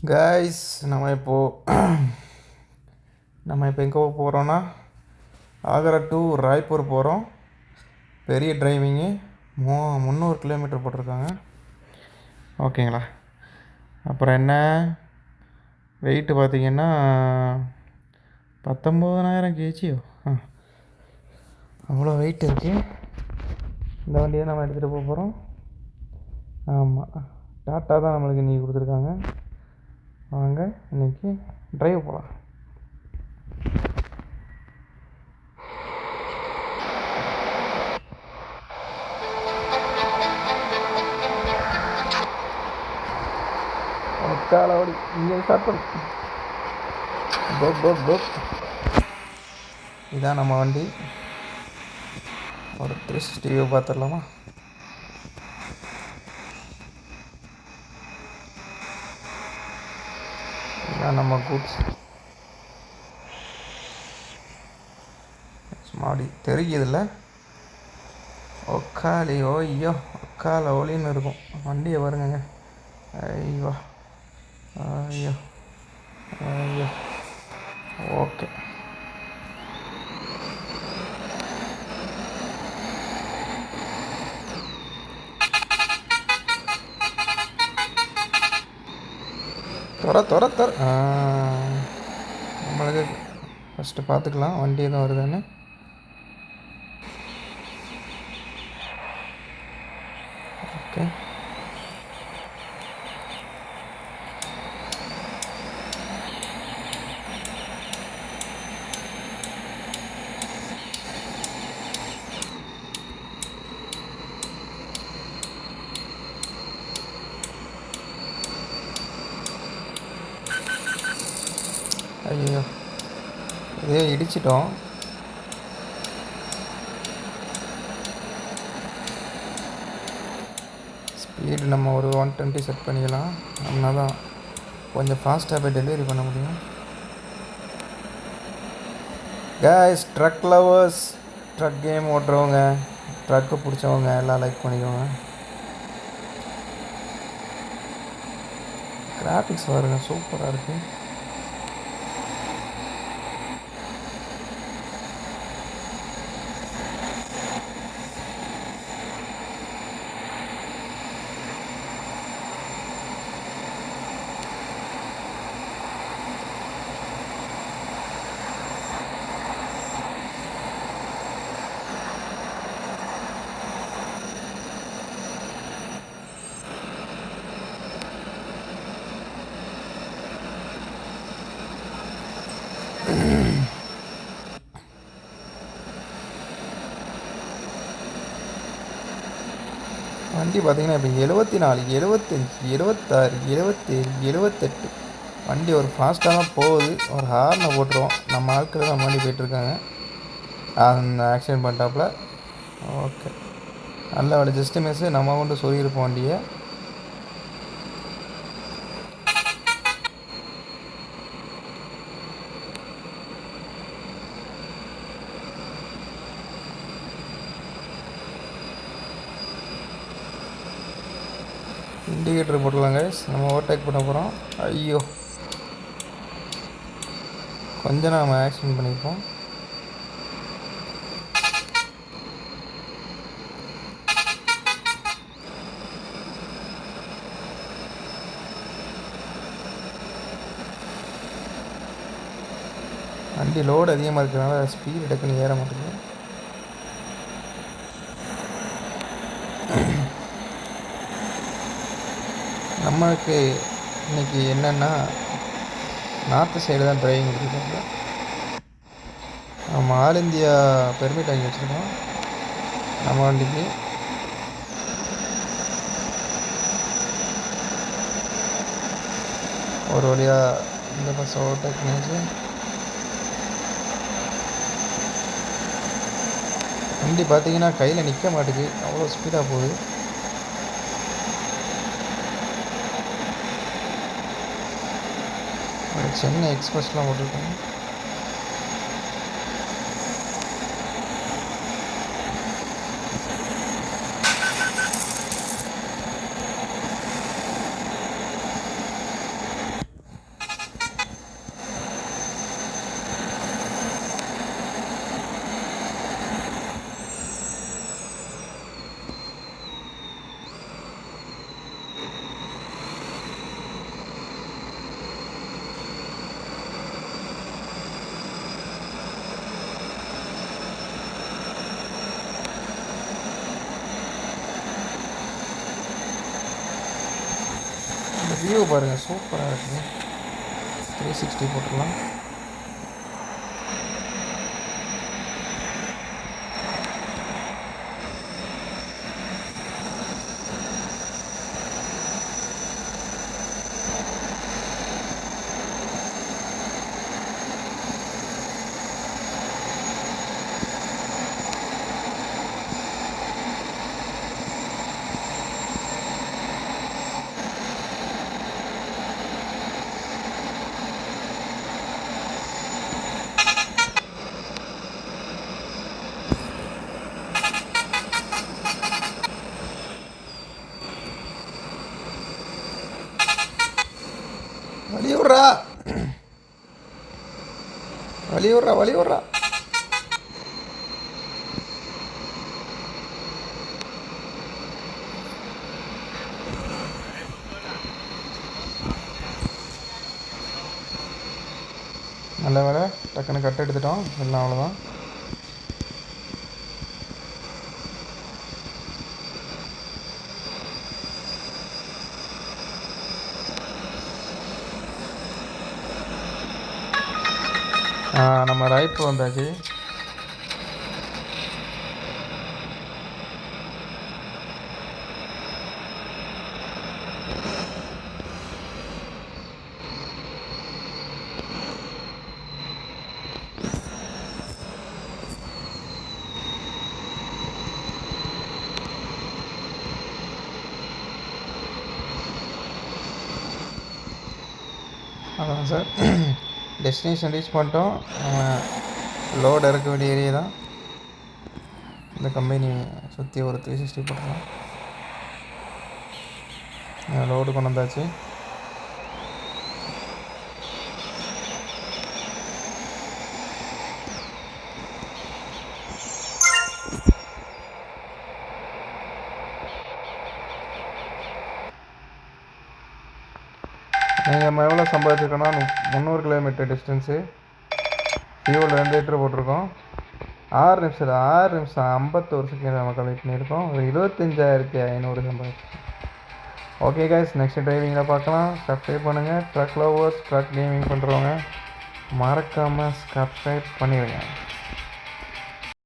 Guys நம்ம இப்போ எங்கே போகிறோன்னா ஆக்ரா டு ராய்ப்பூர் போகிறோம். பெரிய டிரைவிங்கு 300 கிலோமீட்டர் போட்டிருக்காங்க. ஓகேங்களா? அப்புறம் என்ன வெயிட்டு பார்த்திங்கன்னா 19,000 கேஜியோ அவ்வளோ வெயிட் இருக்குது. இந்த வண்டியை நம்ம எடுத்துகிட்டு போக போகிறோம். ஆமாம், டாட்டா தான் நம்மளுக்கு இன்றைக்கி கொடுத்துருக்காங்க. வாங்க இன்றைக்கி ட்ரைவ் போகலாம். காலவடி இங்கே ஸ்டார்ட் பண்ணு. இதான் நம்ம வண்டி. ஒரு 360 வியூ பார்த்துடலாமா? இதான் நம்ம கூட்ஸ் மாடி தெரியுதில்ல. ஒக்காலி ஐயோ ஒக்கால ஒளின்னு இருக்கும். வண்டியை பாருங்க. ஐயோ ஐயோ ஐயோ. ஓகே, தொற நம்மளுக்கு ஃபஸ்ட்டு பார்த்துக்கலாம் வண்டி எதுவும் வருதுன்னு. ஓகே, ஐயோ இதே இடிச்சிட்டோம். ஸ்பீடு நம்ம ஒரு 120 செட் பண்ணிக்கலாம். அப்படின்னா தான் கொஞ்சம் ஃபாஸ்ட்டாக போய் டெலிவரி பண்ண முடியும். Guys, truck lovers, truck game ஓட்டுறவங்க, ட்ரக்கு பிடிச்சவங்க எல்லாம் லைக் பண்ணிக்கோங்க. கிராஃபிக்ஸ் பாருங்க, சூப்பராக இருக்குது. வண்டி பார்த்திங்கன்னா இப்போ 74, 75, 76, 77, 78 வண்டி ஒரு ஃபாஸ்ட்டாக தான் போகுது. ஒரு ஹார்னை போட்டுருவோம். நம்ம ஆட்கள் தான் வண்டி போயிட்டுருக்காங்க. அந்த ஆக்சிடென்ட் பண்ணிட்டாப்புல. ஓகே, நல்ல ஒரு ஜஸ்ட்டு மிஸ்ஸு. நம்ம கொண்டு சொல்லியிருப்போம் வண்டியை. இண்டிகேட்டர் போட்டுடலாம் கைஸ். நம்ம ஓவர்டேக் பண்ண போகிறோம். ஐயோ, கொஞ்சம் நம்ம ஆக்சிடென்ட் பண்ணியிருப்போம். வண்டி லோடு அதிகமாக இருக்கிறதுனால ஸ்பீடு டக்குன்னு ஏற மாட்டேங்குது. நம்மளுக்கு இன்றைக்கி என்னென்னா நார்த்து சைடு தான் டிரைவிங் கொடுத்துருக்காங்க. நம்ம ஆல் இந்தியா பெர்மிட் வாங்கி வச்சுருக்கோம் நம்ம வண்டிக்கு. ஒரு வழியாக இந்த பஸ் ஓவர்டேக் பண்ணிச்சு. வண்டி பார்த்திங்கன்னா கையில் நிற்க மாட்டேங்குது, அவ்வளோ ஸ்பீடாக போகுது. சென்னை எக்ஸ்பிரஸ்லாம் போட்டிருக்காங்க. வியூ பாருங்கள், சூப்பராக இருக்குது. 360 போட்டுடலாம். வலியுறா வலியுறா வலியுறா. நல்ல வேலை, டக்குன்னு கட் எடுத்துட்டோம். எல்லாம் அவ்வளோதான். நம்ம ரைட் வந்தாச்சு. அதான் சார், டெஸ்டினேஷன் ரீச் பண்ணிட்டோம். லோடு இறக்க வேண்டிய ஏரியா தான். இந்த கம்பெனி சுற்றி ஒரு 360 போட்டுருவோம். லோடு கொண்டு வந்தாச்சு. நம்ம எவ்வளோ சம்பாதிச்சிருக்கோன்னா 300 கிலோமீட்டர் டிஸ்டன்ஸு. ஃபியூல் 2 லிட்டர் போட்டிருக்கோம். 6 நிமிஷம் 51 செகண்ட் நம்ம கம்ப்ளீட் பண்ணியிருக்கோம். ஒரு 25,500 சம்பாதிச்சிருக்கோம். ஓகே கைஸ், நெக்ஸ்ட் டிரைவிங்கில் பார்க்கலாம். சப்ஸ்கிரைப் பண்ணுங்கள். ட்ரக் லவர்ஸ், ட்ரக் கேமிங் பண்ணுறவங்க மறக்காமல் சப்ஸ்கிரைப் பண்ணிடுங்க.